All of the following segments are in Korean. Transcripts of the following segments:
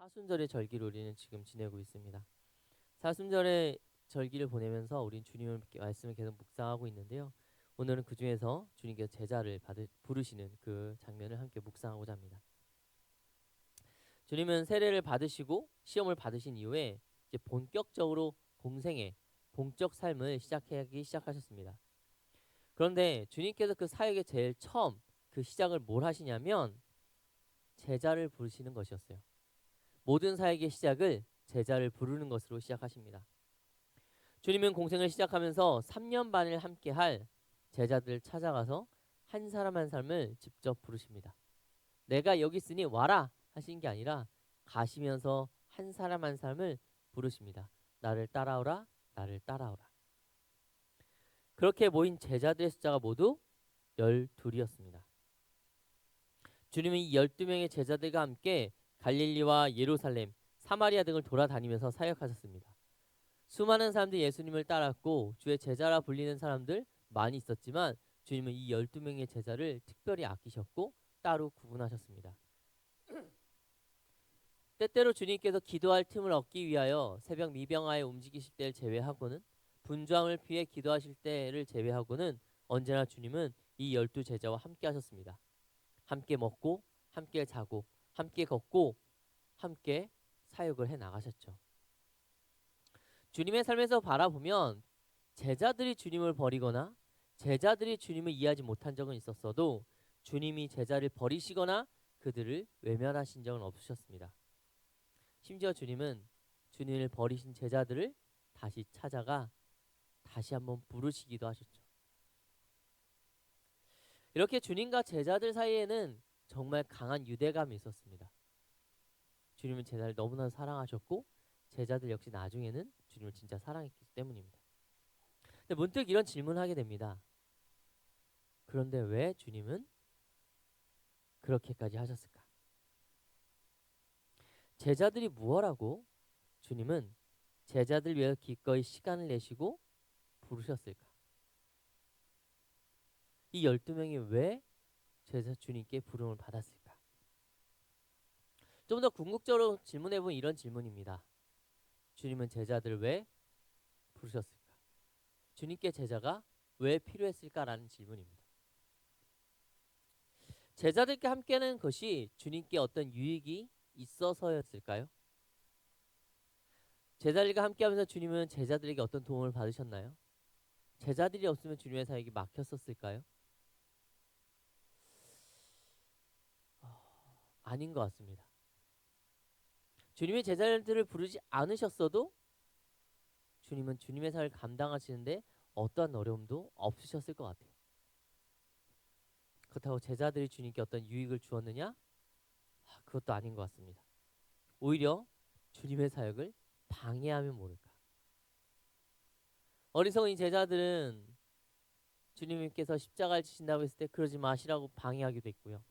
사순절의 절기를 우리는 지금 지내고 있습니다. 사순절의 절기를 보내면서 우린 주님의 말씀을 계속 묵상하고 있는데요. 오늘은 그 중에서 주님께서 제자를 부르시는 그 장면을 함께 묵상하고자 합니다. 주님은 세례를 받으시고 시험을 받으신 이후에 이제 본격적으로 공생의 본격 삶을 시작하셨습니다. 그런데 주님께서 그 사역의 제일 처음 그 시작을 뭘 하시냐면 제자를 부르시는 것이었어요. 모든 사역의 시작을 제자를 부르는 것으로 시작하십니다. 주님은 공생을 시작하면서 3년 반을 함께할 제자들을 찾아가서 한 사람 한 사람을 직접 부르십니다. 내가 여기 있으니 와라 하신 게 아니라 가시면서 한 사람 한 사람을 부르십니다. 나를 따라오라, 나를 따라오라. 그렇게 모인 제자들의 숫자가 모두 12이었습니다. 주님은 이 12명의 제자들과 함께 갈릴리와 예루살렘, 사마리아 등을 돌아다니면서 사역하셨습니다. 수많은 사람들이 예수님을 따랐고 주의 제자라 불리는 사람들 많이 있었지만 주님은 이 12명의 제자를 특별히 아끼셨고 따로 구분하셨습니다. 때때로 주님께서 기도할 틈을 얻기 위하여 새벽 미병하에 움직이실 때를 제외하고는 분주함을 피해 기도하실 때를 제외하고는 언제나 주님은 이 12제자와 함께 하셨습니다. 함께 먹고 함께 자고 함께 걷고 함께 사역을 해 나가셨죠. 주님의 삶에서 바라보면 제자들이 주님을 버리거나 제자들이 주님을 이해하지 못한 적은 있었어도 주님이 제자를 버리시거나 그들을 외면하신 적은 없으셨습니다. 심지어 주님은 주님을 버리신 제자들을 다시 찾아가 다시 한번 부르시기도 하셨죠. 이렇게 주님과 제자들 사이에는 정말 강한 유대감이 있었습니다. 주님은 제자를 너무나 사랑하셨고 제자들 역시 나중에는 주님을 진짜 사랑했기 때문입니다. 근데 문득 이런 질문을 하게 됩니다. 그런데 왜 주님은 그렇게까지 하셨을까? 제자들이 무엇하고 주님은 제자들 위해서 기꺼이 시간을 내시고 부르셨을까? 이 12명이 왜 제자 주님께 부름을 받았을까? 좀 더 궁극적으로 질문해보면 이런 질문입니다. 주님은 제자들을 왜 부르셨을까? 주님께 제자가 왜 필요했을까라는 질문입니다. 제자들과 함께하는 것이 주님께 어떤 유익이 있어서였을까요? 제자들과 함께하면서 주님은 제자들에게 어떤 도움을 받으셨나요? 제자들이 없으면 주님의 사역이 막혔었을까요? 아닌 것 같습니다. 주님의 제자들을 부르지 않으셨어도 주님은 주님의 사역을 감당하시는데 어떠한 어려움도 없으셨을 것 같아요. 그렇다고 제자들이 주님께 어떤 유익을 주었느냐? 그것도 아닌 것 같습니다. 오히려 주님의 사역을 방해하면 모를까. 어리석은 제자들은 주님께서 십자가를 지신다고 했을 때 그러지 마시라고 방해하기도 했고요.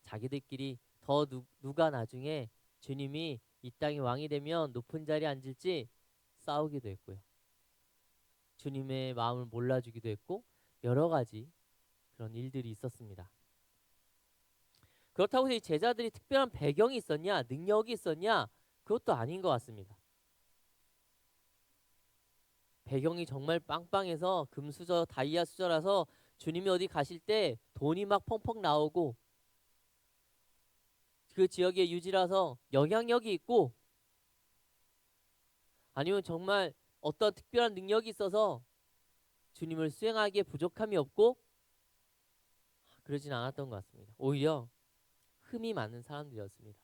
자기들끼리 더 누가 나중에 주님이 이 땅의 왕이 되면 높은 자리에 앉을지 싸우기도 했고요. 주님의 마음을 몰라주기도 했고 여러 가지 그런 일들이 있었습니다. 그렇다고 해서 이 제자들이 특별한 배경이 있었냐, 능력이 있었냐, 그것도 아닌 것 같습니다. 배경이 정말 빵빵해서 금수저, 다이아 수저라서 주님이 어디 가실 때 돈이 막 펑펑 나오고 그 지역의 유지라서 영향력이 있고 아니면 정말 어떤 특별한 능력이 있어서 주님을 수행하기에 부족함이 없고 그러진 않았던 것 같습니다. 오히려 흠이 많은 사람들이었습니다.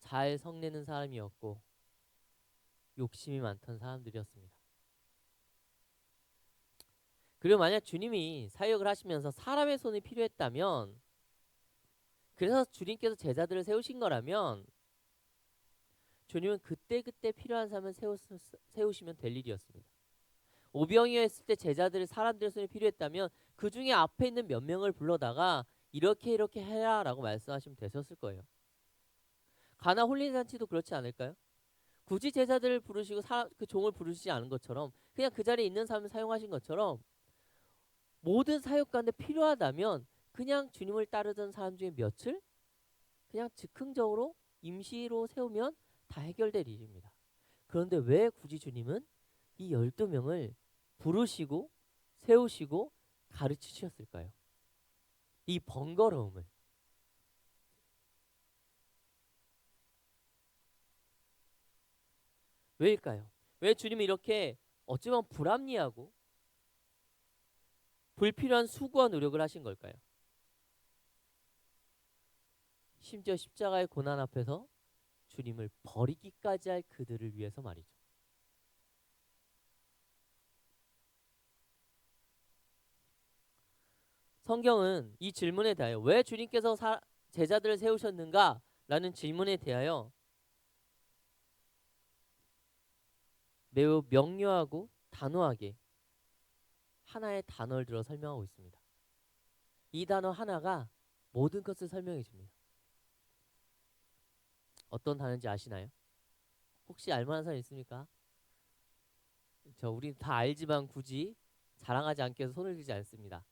잘 성내는 사람이었고 욕심이 많던 사람들이었습니다. 그리고 만약 주님이 사역을 하시면서 사람의 손이 필요했다면 그래서 주님께서 제자들을 세우신 거라면 주님은 그때그때 필요한 사람을 세우시면 될 일이었습니다. 오병이어 때 제자들의 사람들의 손이 필요했다면 그 중에 앞에 있는 몇 명을 불러다가 이렇게 이렇게 해라 라고 말씀하시면 되셨을 거예요. 가나 홀린잔치도 그렇지 않을까요? 굳이 제자들을 부르시고 그 종을 부르시지 않은 것처럼 그냥 그 자리에 있는 사람을 사용하신 것처럼 모든 사역 가운데 필요하다면 그냥 주님을 따르던 사람 중에 몇을 그냥 즉흥적으로 임시로 세우면 다 해결될 일입니다. 그런데 왜 굳이 주님은 이 12명을 부르시고 세우시고 가르치셨을까요? 이 번거로움을. 왜일까요? 왜 주님이 이렇게 어찌보면 불합리하고 불필요한 수고와 노력을 하신 걸까요? 심지어 십자가의 고난 앞에서 주님을 버리기까지 할 그들을 위해서 말이죠. 성경은 이 질문에 대하여 왜 주님께서 제자들을 세우셨는가? 라는 질문에 대하여 매우 명료하고 단호하게 하나의 단어를 들어 설명하고 있습니다. 이 단어 하나가 모든 것을 설명해 줍니다. 어떤 단어인지 아시나요? 혹시 알만한 사람 있습니까? 우리 다 알지만 굳이 자랑하지 않기 위해서 손을 들지 않습니다.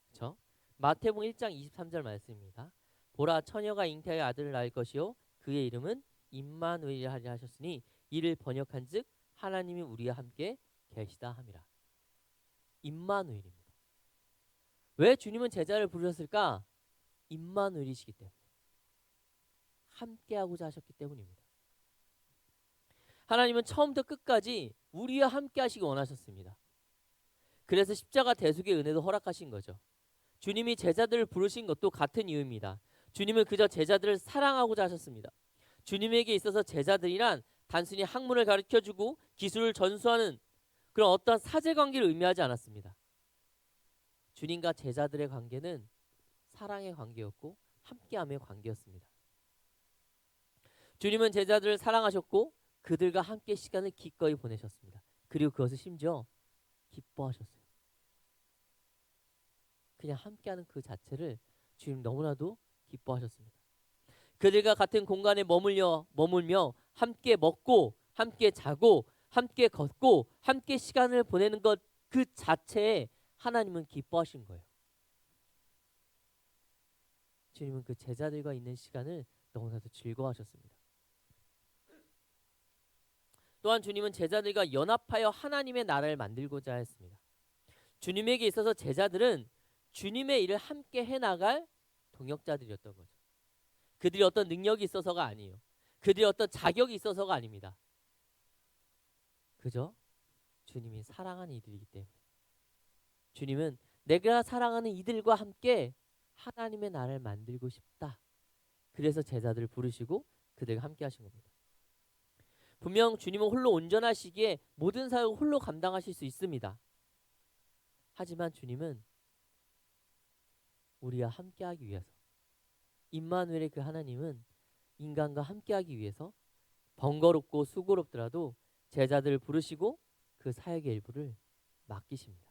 그렇죠? 마태복음 1장 23절 말씀입니다. 보라 처녀가 잉태하여 아들을 낳을 것이요 그의 이름은 임마누엘이라 하리 하셨으니 이를 번역한즉 하나님이 우리와 함께 계시다 함이라. 임마누엘입니다. 왜 주님은 제자를 부르셨을까? 임마누엘이시기 때문에. 함께하고자 하셨기 때문입니다. 하나님은 처음부터 끝까지 우리와 함께 하시기 원하셨습니다. 그래서 십자가 대속의 은혜도 허락하신 거죠. 주님이 제자들을 부르신 것도 같은 이유입니다. 주님은 그저 제자들을 사랑하고자 하셨습니다. 주님에게 있어서 제자들이란 단순히 학문을 가르쳐주고 기술을 전수하는 그런 어떤 사제관계를 의미하지 않았습니다. 주님과 제자들의 관계는 사랑의 관계였고 함께함의 관계였습니다. 주님은 제자들을 사랑하셨고 그들과 함께 시간을 기꺼이 보내셨습니다. 그리고 그것을 심지어 기뻐하셨어요. 그냥 함께하는 그 자체를 주님 너무나도 기뻐하셨습니다. 그들과 같은 공간에 머물며 함께 먹고 함께 자고 함께 걷고 함께 시간을 보내는 것 그 자체에 하나님은 기뻐하신 거예요. 주님은 그 제자들과 있는 시간을 너무나도 즐거워하셨습니다. 또한 주님은 제자들과 연합하여 하나님의 나라를 만들고자 했습니다. 주님에게 있어서 제자들은 주님의 일을 함께 해나갈 동역자들이었던 거죠. 그들이 어떤 능력이 있어서가 아니에요. 그들이 어떤 자격이 있어서가 아닙니다. 그저 주님이 사랑하는 이들이기 때문에. 주님은 내가 사랑하는 이들과 함께 하나님의 나라를 만들고 싶다. 그래서 제자들을 부르시고 그들과 함께 하신 겁니다. 분명 주님은 홀로 온전하시기에 모든 사역을 홀로 감당하실 수 있습니다. 하지만 주님은 우리와 함께하기 위해서 임마누엘의 그 하나님은 인간과 함께하기 위해서 번거롭고 수고롭더라도 제자들을 부르시고 그 사역의 일부를 맡기십니다.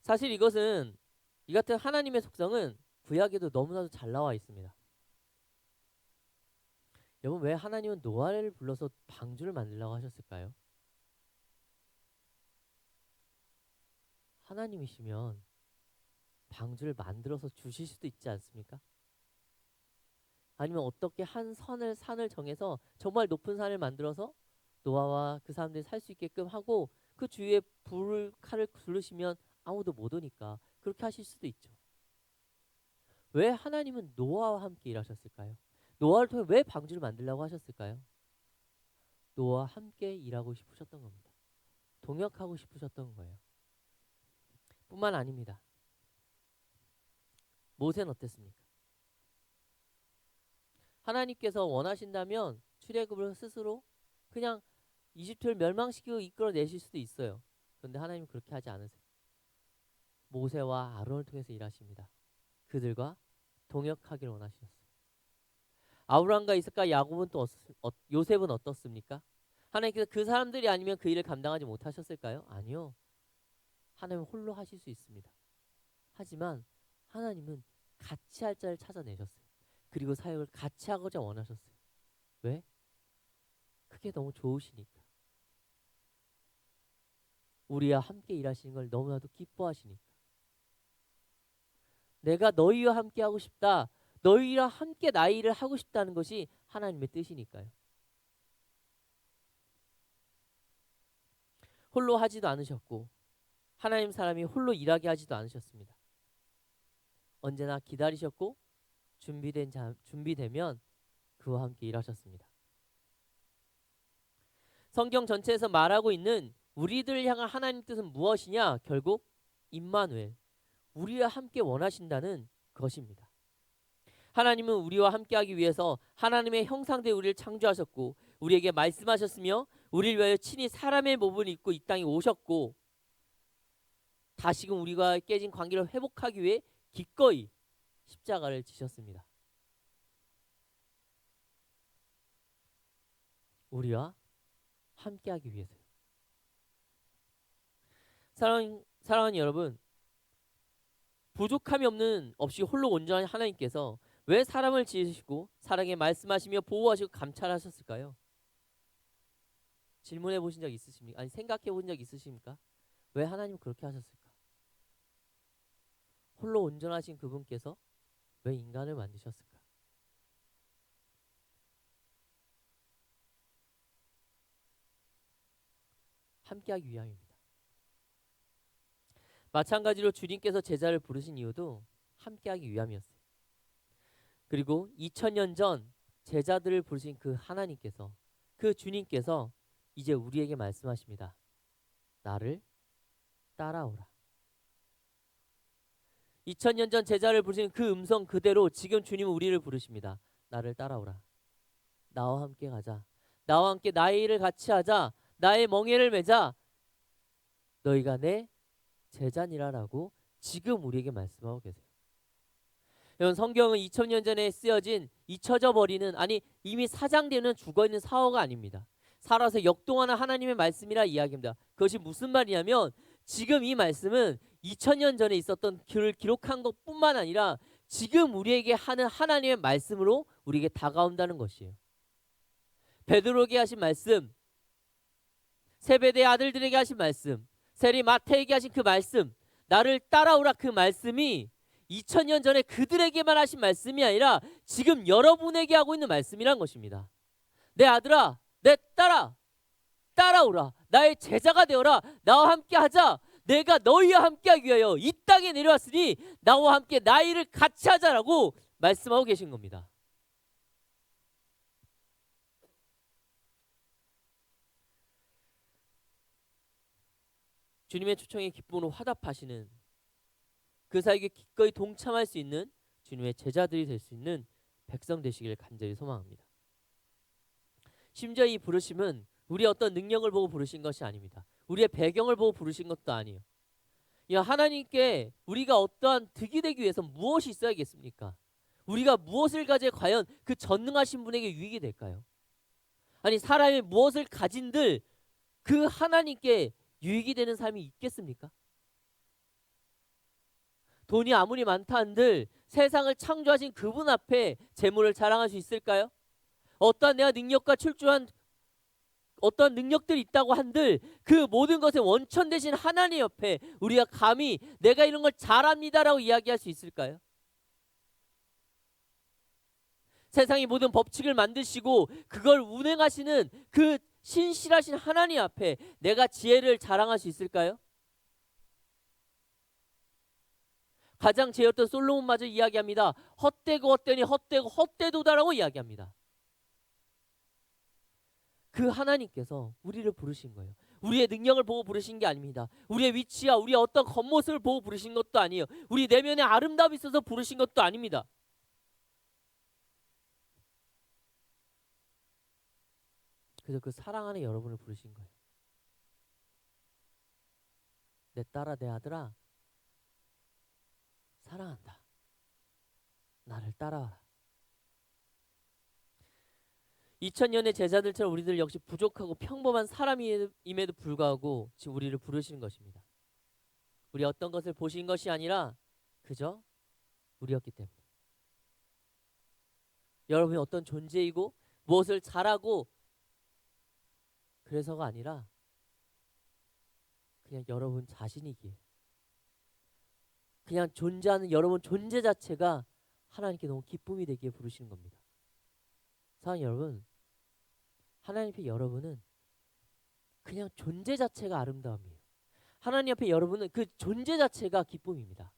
사실 이것은 이 같은 하나님의 속성은 구약에도 너무나도 잘 나와 있습니다. 여러분 왜 하나님은 노아를 불러서 방주를 만들라고 하셨을까요? 하나님이시면 방주를 만들어서 주실 수도 있지 않습니까? 아니면 어떻게 한 산을 정해서 정말 높은 산을 만들어서 노아와 그 사람들이 살 수 있게끔 하고 그 주위에 칼을 두르시면 아무도 못 오니까 그렇게 하실 수도 있죠. 왜 하나님은 노아와 함께 일하셨을까요? 노아를 통해 왜 방주를 만들려고 하셨을까요? 노아와 함께 일하고 싶으셨던 겁니다. 동역하고 싶으셨던 거예요. 뿐만 아닙니다. 모세는 어땠습니까? 하나님께서 원하신다면 출애굽을 스스로 그냥 이집트를 멸망시키고 이끌어내실 수도 있어요. 그런데 하나님은 그렇게 하지 않으세요. 모세와 아론을 통해서 일하십니다. 그들과 동역하기를 원하셨어요. 아브라함과 이삭과 야곱은 또 요셉은 어떻습니까? 하나님께서 그 사람들이 아니면 그 일을 감당하지 못하셨을까요? 아니요. 하나님은 홀로 하실 수 있습니다. 하지만 하나님은 같이 할 자를 찾아내셨어요. 그리고 사역을 같이 하고자 원하셨어요. 왜? 그게 너무 좋으시니까. 우리와 함께 일하시는 걸 너무나도 기뻐하시니까. 내가 너희와 함께 하고 싶다. 너희와 함께 나의 일을 하고 싶다는 것이 하나님의 뜻이니까요. 홀로 하지도 않으셨고 하나님 사람이 홀로 일하게 하지도 않으셨습니다. 언제나 기다리셨고 준비되면 그와 함께 일하셨습니다. 성경 전체에서 말하고 있는 우리들을 향한 하나님 뜻은 무엇이냐? 결국 임마누엘, 우리와 함께 원하신다는 것입니다. 하나님은 우리와 함께하기 위해서 하나님의 형상대로 우리를 창조하셨고 우리에게 말씀하셨으며 우리를 위하여 친히 사람의 몸을 입고 이 땅에 오셨고 다시금 우리가 깨진 관계를 회복하기 위해 기꺼이 십자가를 지셨습니다. 우리와 함께하기 위해서요. 사랑하는 여러분, 부족함이 없이 홀로 온전한 하나님께서 왜 사람을 지으시고 사랑에 말씀하시며 보호하시고 감찰하셨을까요? 질문해 보신 적 있으십니까? 아니 생각해 본 적 있으십니까? 왜 하나님 그렇게 하셨을까? 홀로 온전하신 그분께서 왜 인간을 만드셨을까? 함께하기 위함입니다. 마찬가지로 주님께서 제자를 부르신 이유도 함께하기 위함이었어요. 그리고 2000년 전 제자들을 부르신 그 하나님께서, 그 주님께서 이제 우리에게 말씀하십니다. 나를 따라오라. 2000년 전 제자를 부르신 그 음성 그대로 지금 주님은 우리를 부르십니다. 나를 따라오라. 나와 함께 가자. 나와 함께 나의 일을 같이 하자. 나의 멍에를 매자. 너희가 내 제자니라라고 지금 우리에게 말씀하고 계세요. 여러분, 성경은 2000년 전에 쓰여진 잊혀져 버리는, 아니 이미 사장되는 죽어있는 사어가 아닙니다. 살아서 역동하는 하나님의 말씀이라 이야기합니다. 그것이 무슨 말이냐면 지금 이 말씀은 2000년 전에 있었던 글을 기록한 것뿐만 아니라 지금 우리에게 하는 하나님의 말씀으로 우리에게 다가온다는 것이에요. 베드로에게 하신 말씀, 세베대의 아들들에게 하신 말씀, 세리 마태에게 하신 그 말씀, 나를 따라오라, 그 말씀이 2000년 전에 그들에게만 하신 말씀이 아니라 지금 여러분에게 하고 있는 말씀이란 것입니다. 내 아들아, 내 딸아, 따라오라. 나의 제자가 되어라. 나와 함께 하자. 내가 너희와 함께하기 위하여 이 땅에 내려왔으니 나와 함께 나의 일을 같이 하자라고 말씀하고 계신 겁니다. 주님의 초청에 기쁨으로 화답하시는, 그 사역에 기꺼이 동참할 수 있는 주님의 제자들이 될 수 있는 백성 되시기를 간절히 소망합니다. 심지어 이 부르심은 우리의 어떤 능력을 보고 부르신 것이 아닙니다. 우리의 배경을 보고 부르신 것도 아니에요. 하나님께 우리가 어떠한 득이 되기 위해서 무엇이 있어야겠습니까? 우리가 무엇을 가져 과연 그 전능하신 분에게 유익이 될까요? 아니 사람이 무엇을 가진들 그 하나님께 유익이 되는 삶이 있겠습니까? 돈이 아무리 많다 한들 세상을 창조하신 그분 앞에 재물을 자랑할 수 있을까요? 어떠한 내가 능력과 출중한 어떤 능력들이 있다고 한들 그 모든 것의 원천 되신 하나님 옆에 우리가 감히 내가 이런 걸 잘합니다라고 이야기할 수 있을까요? 세상의 모든 법칙을 만드시고 그걸 운행하시는 그 신실하신 하나님 앞에 내가 지혜를 자랑할 수 있을까요? 가장 지혜였던 솔로몬마저 이야기합니다. 헛되고 헛되니 헛되고 헛되도다라고 이야기합니다. 그 하나님께서 우리를 부르신 거예요. 우리의 능력을 보고 부르신 게 아닙니다. 우리의 위치와 우리의 어떤 겉모습을 보고 부르신 것도 아니에요. 우리 내면에 아름다움이 있어서 부르신 것도 아닙니다. 그래서 그 사랑 안에 여러분을 부르신 거예요. 내 딸아, 내 아들아, 사랑한다. 나를 따라와라. 2000년의 제자들처럼 우리들 역시 부족하고 평범한 사람임에도 불구하고 지금 우리를 부르시는 것입니다. 우리 어떤 것을 보신 것이 아니라 그저 우리였기 때문에. 여러분이 어떤 존재이고 무엇을 잘하고 그래서가 아니라 그냥 여러분 자신이기에 그냥 존재하는 여러분 존재 자체가 하나님께 너무 기쁨이 되기에 부르시는 겁니다. 사랑하는 여러분, 하나님 앞에 여러분은 그냥 존재 자체가 아름다움이에요. 하나님 앞에 여러분은 그 존재 자체가 기쁨입니다.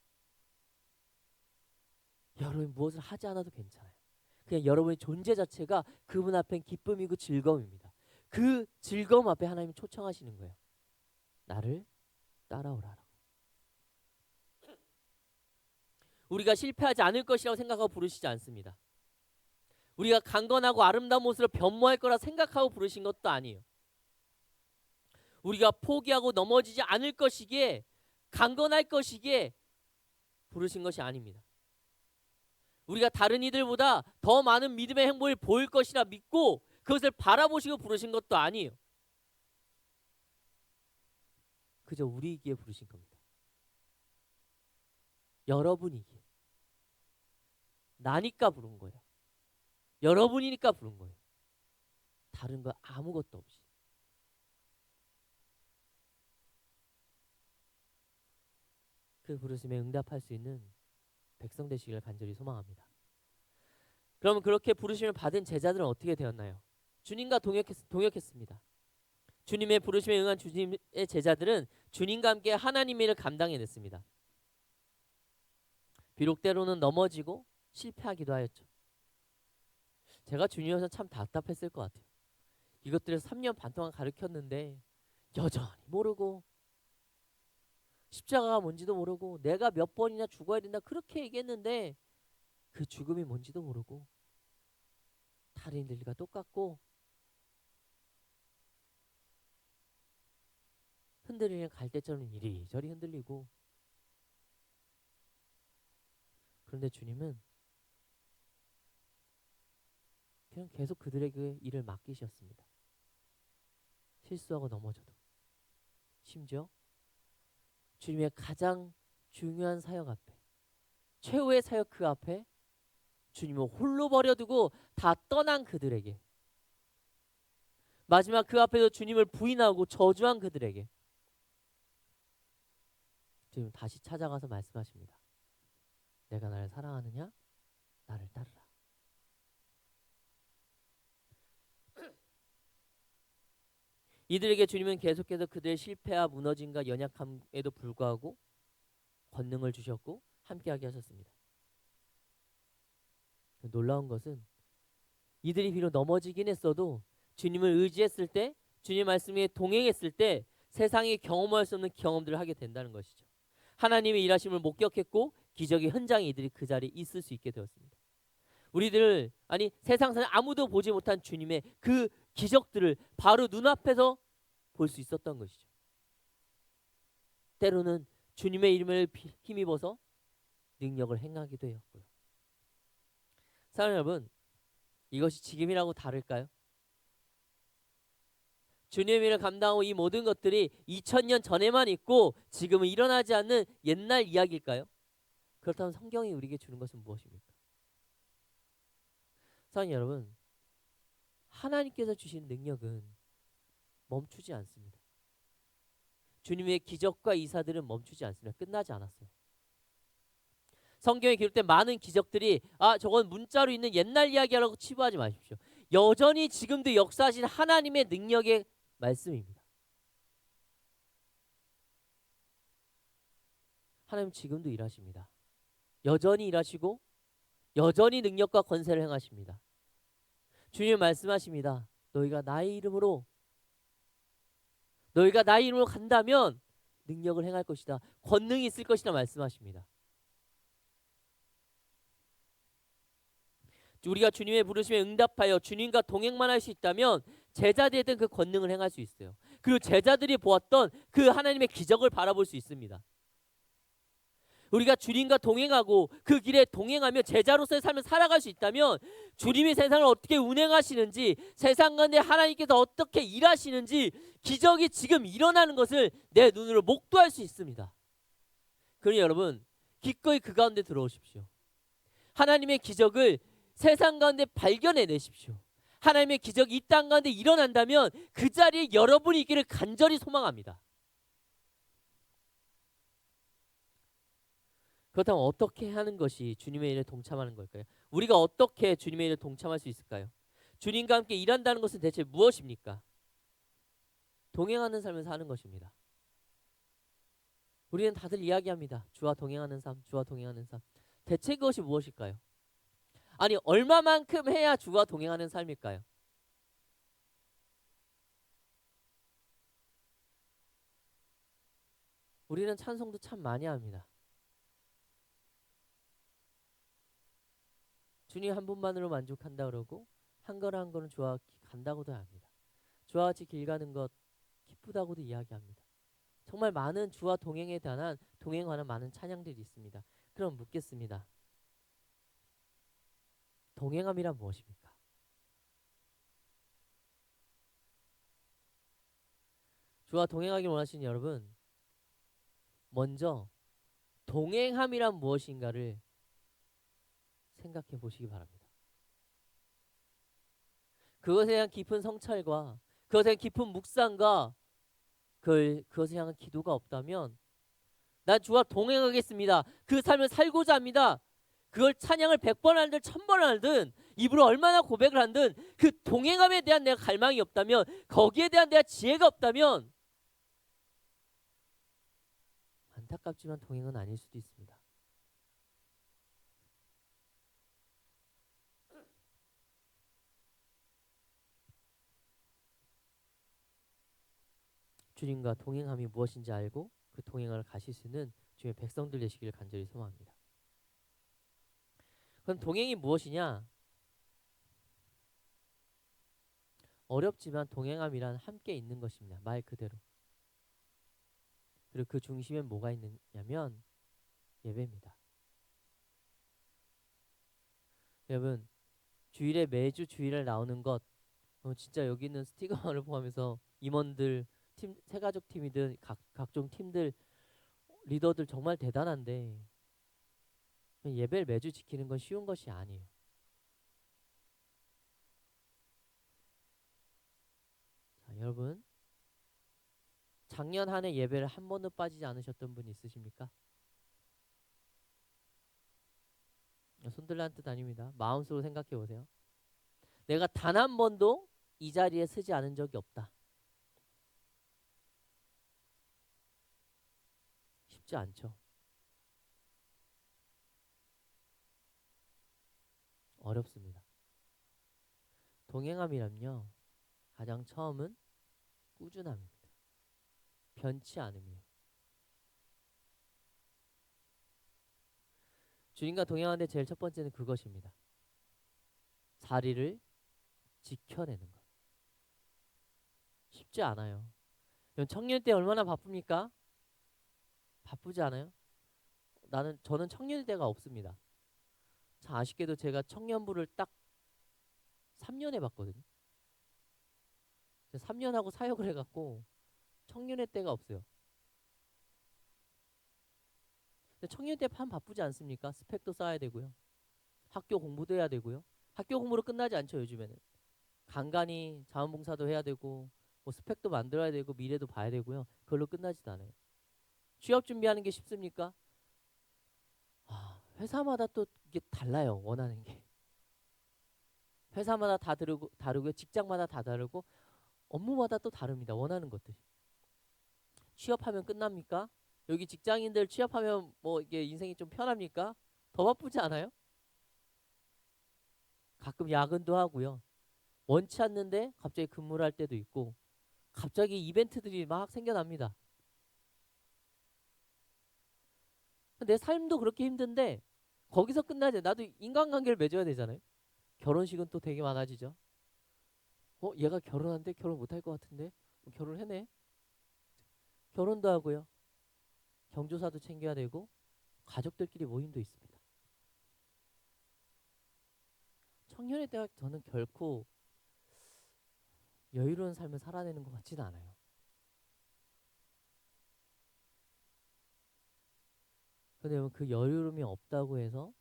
여러분이 무엇을 하지 않아도 괜찮아요. 그냥 여러분의 존재 자체가 그분 앞엔 기쁨이고 즐거움입니다. 그 즐거움 앞에 하나님이 초청하시는 거예요. 나를 따라오라라고. 우리가 실패하지 않을 것이라고 생각하고 부르시지 않습니다. 우리가 강건하고 아름다운 모습으로 변모할 거라 생각하고 부르신 것도 아니에요. 우리가 포기하고 넘어지지 않을 것이기에, 강건할 것이기에 부르신 것이 아닙니다. 우리가 다른 이들보다 더 많은 믿음의 행보를 보일 것이라 믿고 그것을 바라보시고 부르신 것도 아니에요. 그저 우리이기에 부르신 겁니다. 여러분이기에. 나니까 부른 거예요. 여러분이니까 부른 거예요. 다른 거 아무것도 없이. 그 부르심에 응답할 수 있는 백성 되시기를 간절히 소망합니다. 그러면 그렇게 부르심을 받은 제자들은 어떻게 되었나요? 주님과 동역했습니다. 주님의 부르심에 응한 주님의 제자들은 주님과 함께 하나님의 일을 감당해냈습니다. 비록 때로는 넘어지고 실패하기도 하였죠. 제가 주님이어서 참 답답했을 것 같아요. 이것들을 3년 반 동안 가르쳤는데 여전히 모르고, 십자가가 뭔지도 모르고, 내가 몇 번이나 죽어야 된다 그렇게 얘기했는데 그 죽음이 뭔지도 모르고, 다른 이들과 똑같고, 흔들리는 갈대처럼 이리저리 흔들리고. 그런데 주님은 그냥 계속 그들에게 일을 맡기셨습니다. 실수하고 넘어져도. 심지어 주님의 가장 중요한 사역 앞에, 최후의 사역 그 앞에 주님을 홀로 버려두고 다 떠난 그들에게, 마지막 그 앞에서 주님을 부인하고 저주한 그들에게 주님 다시 찾아가서 말씀하십니다. 내가 나를 사랑하느냐? 나를 따르라. 이들에게 주님은 계속해서 그들의 실패와 무너짐과 연약함에도 불구하고 권능을 주셨고 함께하게 하셨습니다. 놀라운 것은 이들이 비록 넘어지긴 했어도 주님을 의지했을 때, 주님 말씀에 동행했을 때 세상이 경험할 수 없는 경험들을 하게 된다는 것이죠. 하나님의 일하심을 목격했고 기적의 현장에 이들이 그 자리에 있을 수 있게 되었습니다. 우리들, 아니 세상에서 아무도 보지 못한 주님의 그 기적들을 바로 눈앞에서 볼 수 있었던 것이죠. 때로는 주님의 이름을 힘입어서 능력을 행하기도 했고요. 사랑하는 여러분, 이것이 지금이라고 다를까요? 주님의 일을 감당하고 이 모든 것들이 2000년 전에만 있고 지금은 일어나지 않는 옛날 이야기일까요? 그렇다면 성경이 우리에게 주는 것은 무엇입니까? 사랑하는 여러분, 하나님께서 주신 능력은 멈추지 않습니다. 주님의 기적과 이사들은 멈추지 않습니다. 끝나지 않았어요. 성경에 기록된 많은 기적들이 저건 문자로 있는 옛날 이야기라고 치부하지 마십시오. 여전히 지금도 역사하신 하나님의 능력의 말씀입니다. 하나님 지금도 일하십니다. 여전히 일하시고 여전히 능력과 권세를 행하십니다. 주님 말씀하십니다. 너희가 나의 이름으로 간다면 능력을 행할 것이다. 권능이 있을 것이다 말씀하십니다. 우리가 주님의 부르심에 응답하여 주님과 동행만 할 수 있다면 제자들이 했던 그 권능을 행할 수 있어요. 그리고 제자들이 보았던 그 하나님의 기적을 바라볼 수 있습니다. 우리가 주님과 동행하고 그 길에 동행하며 제자로서의 삶을 살아갈 수 있다면 주님이 세상을 어떻게 운행하시는지, 세상 가운데 하나님께서 어떻게 일하시는지 기적이 지금 일어나는 것을 내 눈으로 목도할 수 있습니다. 그러니 여러분, 기꺼이 그 가운데 들어오십시오. 하나님의 기적을 세상 가운데 발견해내십시오. 하나님의 기적이 이 땅 가운데 일어난다면 그 자리에 여러분이 있기를 간절히 소망합니다. 그렇다면 어떻게 하는 것이 주님의 일에 동참하는 걸까요? 우리가 어떻게 주님의 일에 동참할 수 있을까요? 주님과 함께 일한다는 것은 대체 무엇입니까? 동행하는 삶을 사는 것입니다. 우리는 다들 이야기합니다. 주와 동행하는 삶, 주와 동행하는 삶. 대체 그것이 무엇일까요? 아니, 얼마만큼 해야 주와 동행하는 삶일까요? 우리는 찬송도 참 많이 합니다. 주님 한 분만으로 만족한다 그러고 한 걸음 한 걸음 주와 간다고도 합니다. 주와 같이 길 가는 것 기쁘다고도 이야기합니다. 정말 많은 주와 동행에 관한 동행에 관한 많은 찬양들이 있습니다. 그럼 묻겠습니다. 동행함이란 무엇입니까? 주와 동행하길 원하시는 여러분, 먼저 동행함이란 무엇인가를 생각해 보시기 바랍니다. 그것에 대한 깊은 성찰과 그것에 대한 깊은 묵상과 그것에 향한 기도가 없다면 난 주와 동행하겠습니다. 그 삶을 살고자 합니다. 그걸 찬양을 100번 하든 1000번 하든 입으로 얼마나 고백을 하든 그 동행함에 대한 내가 갈망이 없다면 거기에 대한 내가 지혜가 없다면 안타깝지만 동행은 아닐 수도 있습니다. 주님과 동행함이 무엇인지 알고 그 동행을 가실 수 있는 주의 백성들 되시기를 간절히 소망합니다. 그럼 동행이 무엇이냐? 어렵지만 동행함이란 함께 있는 것입니다. 말 그대로. 그리고 그 중심에 뭐가 있느냐면 예배입니다. 여러분, 주일에 매주 주일에 나오는 것 진짜 여기 있는 스티커를 포함해서 임원들, 팀, 새가족 팀이든 각종 팀들, 리더들 정말 대단한데 예배를 매주 지키는 건 쉬운 것이 아니에요. 자, 여러분, 작년 한 해 예배를 한 번도 빠지지 않으셨던 분 있으십니까? 손들란 뜻 아닙니다. 마음속으로 생각해 보세요. 내가 단 한 번도 이 자리에 서지 않은 적이 없다. 쉽지 않죠. 어렵습니다. 동행함이란요. 가장 처음은 꾸준함입니다. 변치 않음이에요. 주님과 동행하는데 제일 첫 번째는 그것입니다. 자리를 지켜내는 것. 쉽지 않아요. 청년 때 얼마나 바쁩니까? 바쁘지 않아요? 저는 청년 때가 없습니다. 참 아쉽게도 제가 청년부를 딱 3년 해봤거든요. 3년 하고 사역을 해갖고 청년의 때가 없어요. 근데 청년 때 참 바쁘지 않습니까? 스펙도 쌓아야 되고요. 학교 공부도 해야 되고요. 학교 공부로 끝나지 않죠, 요즘에는. 간간히 자원봉사도 해야 되고 뭐 스펙도 만들어야 되고 미래도 봐야 되고요. 그걸로 끝나지도 않아요. 취업 준비하는 게 쉽습니까? 회사마다 또 이게 달라요. 원하는 게. 회사마다 다 다르고요. 직장마다 다 다르고 업무마다 또 다릅니다. 원하는 것들이. 취업하면 끝납니까? 여기 직장인들 취업하면 뭐 이게 인생이 좀 편합니까? 더 바쁘지 않아요? 가끔 야근도 하고요. 원치 않는데 갑자기 근무를 할 때도 있고 갑자기 이벤트들이 막 생겨납니다. 내 삶도 그렇게 힘든데 거기서 끝나지. 나도 인간관계를 맺어야 되잖아요. 결혼식은 또 되게 많아지죠. 얘가 결혼한데 결혼 못할 것 같은데 결혼해네. 결혼도 하고요. 경조사도 챙겨야 되고 가족들끼리 모임도 있습니다. 청년의 때가 저는 결코 여유로운 삶을 살아내는 것 같지는 않아요. 근데 그 여유로움이 없다고 해서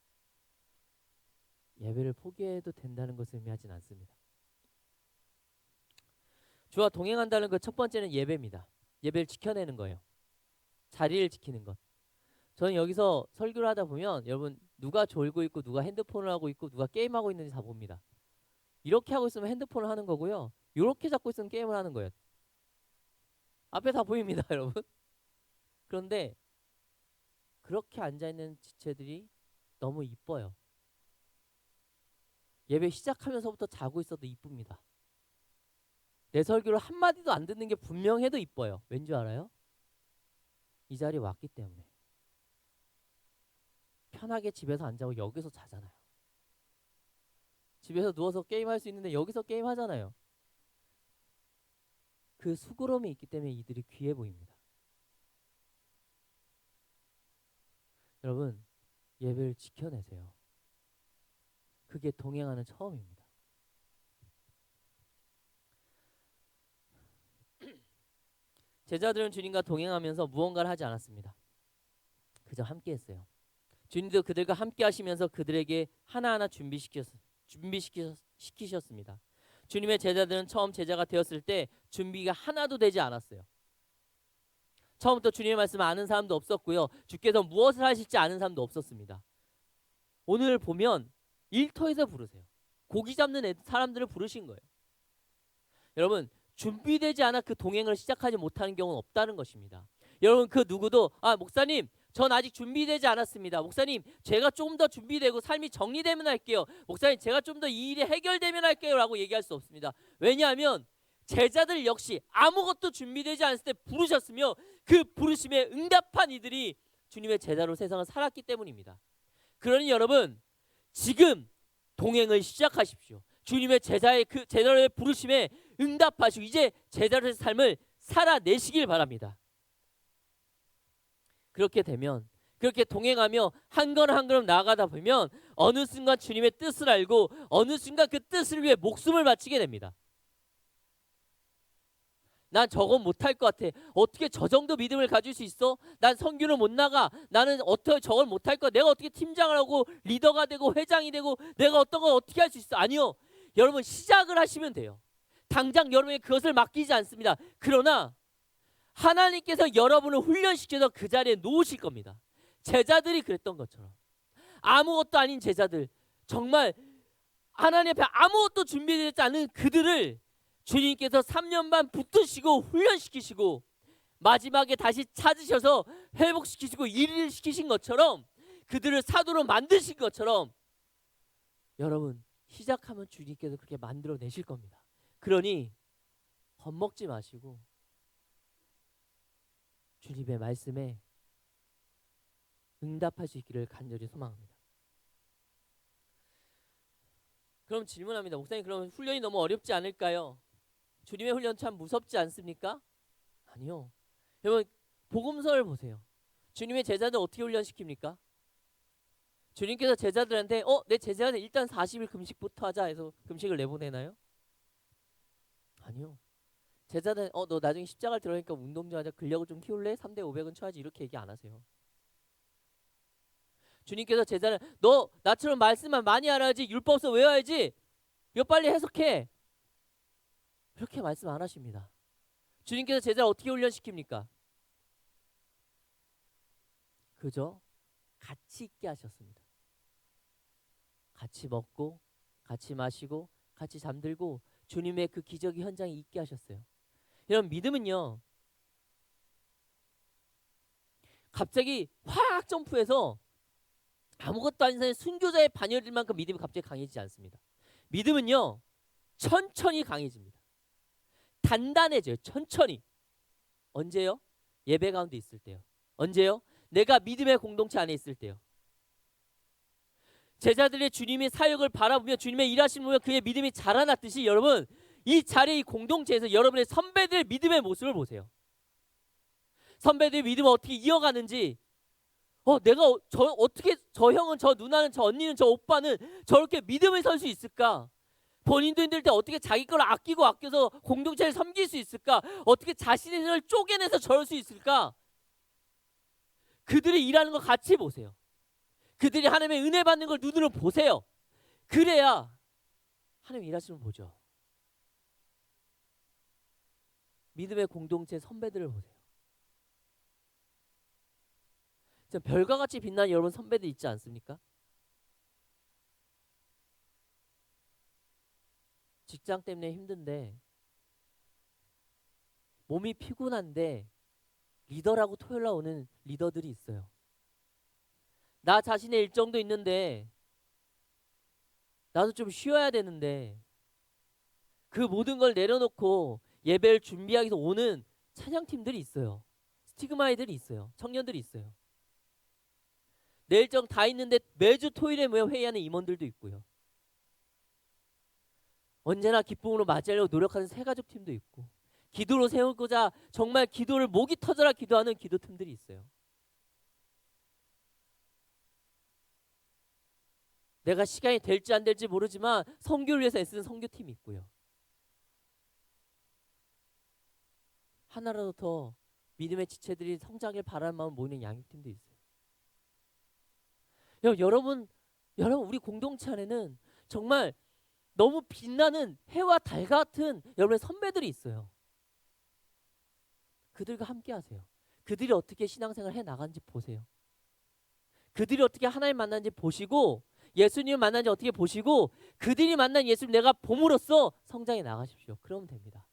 예배를 포기해도 된다는 것을 의미하진 않습니다. 주와 동행한다는 그 첫 번째는 예배입니다. 예배를 지켜내는 거예요. 자리를 지키는 것. 저는 여기서 설교를 하다 보면 여러분 누가 졸고 있고 누가 핸드폰을 하고 있고 누가 게임하고 있는지 다 봅니다. 이렇게 하고 있으면 핸드폰을 하는 거고요. 이렇게 잡고 있으면 게임을 하는 거예요. 앞에 다 보입니다, 여러분. 그런데 그렇게 앉아있는 지체들이 너무 이뻐요. 예배 시작하면서부터 자고 있어도 이쁩니다. 내 설교를 한마디도 안 듣는 게 분명해도 이뻐요. 왠지 알아요? 이 자리에 왔기 때문에. 편하게 집에서 안 자고 여기서 자잖아요. 집에서 누워서 게임할 수 있는데 여기서 게임하잖아요. 그 수고로움이 있기 때문에 이들이 귀해 보입니다. 여러분, 예배를 지켜내세요. 그게 동행하는 처음입니다. 제자들은 주님과 동행하면서 무언가를 하지 않았습니다. 그저 함께 했어요. 주님도 그들과 함께 하시면서 그들에게 하나하나 준비시키셨습니다. 주님의 제자들은 처음 제자가 되었을 때 준비가 하나도 되지 않았어요. 처음부터 주님의 말씀을 아는 사람도 없었고요. 주께서 무엇을 하실지 아는 사람도 없었습니다. 오늘 보면 일터에서 부르세요. 고기 잡는 사람들을 부르신 거예요. 여러분, 준비되지 않아 그 동행을 시작하지 못하는 경우는 없다는 것입니다. 여러분, 그 누구도 목사님 전 아직 준비되지 않았습니다. 목사님 제가 좀 더 준비되고 삶이 정리되면 할게요. 목사님 제가 좀 더 이 일이 해결되면 할게요 라고 얘기할 수 없습니다. 왜냐하면 제자들 역시 아무것도 준비되지 않았을 때 부르셨으며 그 부르심에 응답한 이들이 주님의 제자로 세상을 살았기 때문입니다. 그러니 여러분 지금 동행을 시작하십시오. 주님의 제자의 부르심에 응답하시고 이제 제자로의 삶을 살아내시길 바랍니다. 그렇게 되면 그렇게 동행하며 한 걸음 한 걸음 나아가다 보면 어느 순간 주님의 뜻을 알고 어느 순간 그 뜻을 위해 목숨을 바치게 됩니다. 난 저건 못할 것 같아. 어떻게 저 정도 믿음을 가질 수 있어? 난 선교를 못 나가. 나는 어떻게 저걸 못할 거야. 내가 어떻게 팀장을 하고 리더가 되고 회장이 되고 내가 어떤 걸 어떻게 할 수 있어? 아니요. 여러분 시작을 하시면 돼요. 당장 여러분이 그것을 맡기지 않습니다. 그러나 하나님께서 여러분을 훈련시켜서 그 자리에 놓으실 겁니다. 제자들이 그랬던 것처럼 아무것도 아닌 제자들, 정말 하나님 앞에 아무것도 준비되지 않은 그들을 주님께서 3년 반 붙드시고 훈련시키시고 마지막에 다시 찾으셔서 회복시키시고 일을 시키신 것처럼 그들을 사도로 만드신 것처럼 여러분 시작하면 주님께서 그렇게 만들어내실 겁니다. 그러니 겁먹지 마시고 주님의 말씀에 응답할 수 있기를 간절히 소망합니다. 그럼 질문합니다. 목사님 그럼 훈련이 너무 어렵지 않을까요? 주님의 훈련 참 무섭지 않습니까? 아니요. 여러분 복음서를 보세요. 주님의 제자들 어떻게 훈련시킵니까? 주님께서 제자들한테 내 제자는 일단 40일 금식부터 하자 해서 금식을 내보내나요? 아니요. 제자들 너 나중에 십자가를 들어가니까 운동 좀 하자. 근력을 좀 키울래? 3대 500은 쳐야지. 이렇게 얘기 안 하세요. 주님께서 제자를 너 나처럼 말씀만 많이 알아야지. 율법서 외워야지. 이거 빨리 해석해. 그렇게 말씀 안 하십니다. 주님께서 제자를 어떻게 훈련시킵니까? 그저 같이 있게 하셨습니다. 같이 먹고 같이 마시고 같이 잠들고 주님의 그 기적의 현장에 있게 하셨어요. 여러분 믿음은요 갑자기 확 점프해서 아무것도 아닌 사람의 순교자의 반열일 만큼 믿음이 갑자기 강해지지 않습니다. 믿음은요 천천히 강해집니다. 단단해져요. 천천히. 언제요? 예배 가운데 있을 때요. 언제요? 내가 믿음의 공동체 안에 있을 때요. 제자들의 주님의 사역을 바라보며 주님의 일하심을 보며 그의 믿음이 자라났듯이 여러분 이 자리의 이 공동체에서 여러분의 선배들의 믿음의 모습을 보세요. 선배들의 믿음을 어떻게 이어가는지 내가 어떻게 저 형은 저 누나는 저 언니는 저 오빠는 저렇게 믿음을 설 수 있을까? 본인도 힘들 때 어떻게 자기 걸 아끼고 아껴서 공동체를 섬길 수 있을까? 어떻게 자신의 힘을 쪼개내서 저럴 수 있을까? 그들이 일하는 거 같이 보세요. 그들이 하나님의 은혜 받는 걸 눈으로 보세요. 그래야 하나님 일하시는 걸 보죠. 믿음의 공동체 선배들을 보세요. 별과 같이 빛나는 여러분 선배들 있지 않습니까? 직장 때문에 힘든데 몸이 피곤한데 리더라고 토요일날 오는 리더들이 있어요. 나 자신의 일정도 있는데 나도 좀 쉬어야 되는데 그 모든 걸 내려놓고 예배를 준비하기 위해서 오는 찬양팀들이 있어요. 스티그마이들이 있어요. 청년들이 있어요. 내 일정 다 있는데 매주 토요일에 모여 회의하는 임원들도 있고요. 언제나 기쁨으로 맞이하려고 노력하는 새가족 팀도 있고, 기도로 세우고자 정말 기도를 목이 터져라 기도하는 기도팀들이 있어요. 내가 시간이 될지 안 될지 모르지만 선교를 위해서 애쓰는 선교팀이 있고요. 하나라도 더 믿음의 지체들이 성장을 바라는 마음 모이는 양육팀도 있어요. 여러분 우리 공동체 안에는 정말 너무 빛나는 해와 달 같은 여러분의 선배들이 있어요. 그들과 함께 하세요. 그들이 어떻게 신앙생활을 해나가는지 보세요. 그들이 어떻게 하나님 만나는지 보시고 예수님 만나는지 어떻게 보시고 그들이 만난 예수님 내가 봄으로써 성장해 나가십시오. 그러면 됩니다.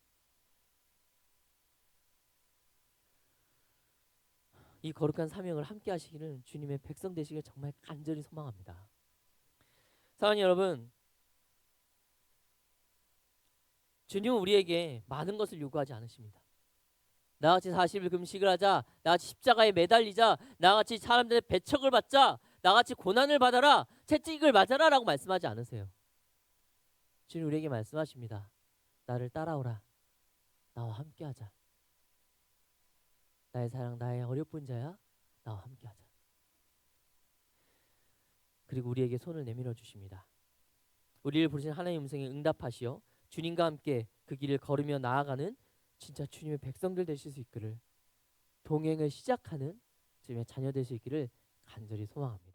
이 거룩한 사명을 함께 하시기를 주님의 백성 되시길 정말 간절히 소망합니다. 사랑하는 여러분, 주님은 우리에게 많은 것을 요구하지 않으십니다. 나같이 40일 금식을 하자, 나같이 십자가에 매달리자, 나같이 사람들의 배척을 받자, 나같이 고난을 받아라, 채찍을 맞아라 라고 말씀하지 않으세요. 주님 우리에게 말씀하십니다. 나를 따라오라. 나와 함께하자. 나의 사랑, 나의 어렵은 자야, 나와 함께하자. 그리고 우리에게 손을 내밀어 주십니다. 우리를 부르신 하나님의 음성에 응답하시어 주님과 함께 그 길을 걸으며 나아가는 진짜 주님의 백성들 되실 수 있기를, 동행을 시작하는 주님의 자녀 될 수 있기를 간절히 소망합니다.